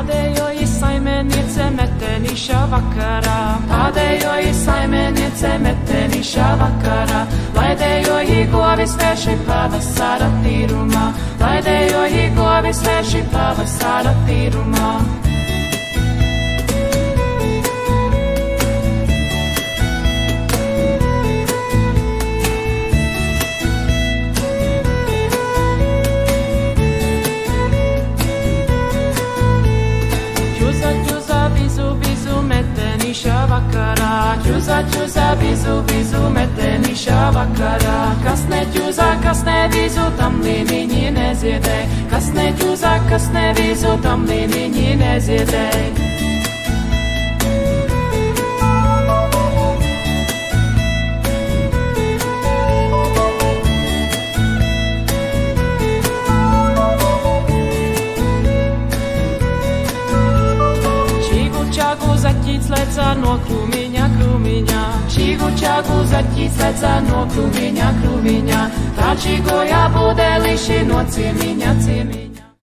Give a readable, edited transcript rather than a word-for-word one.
Pēdējoji saimniece metenīša vakarā, pēdējoji saimniece metenīša vakarā, laidējoji govis vērši pavasara tīrumā, laidējoji govis vērši pavasara tīrumā. Čuza, vizu, metenīša vakarā. Kas neķuza, kas nevizu, tam līniņi neziedē. Kas neķuza, kas nevizu, tam līniņi neziedē. Zaķīts lecā no krūmiņa, krūmiņā. Čīgu čāgu zaķīts lecā no krūmiņa, krūmiņā. Tā čīgoja būdeliši no ciemiņa, ciemiņa.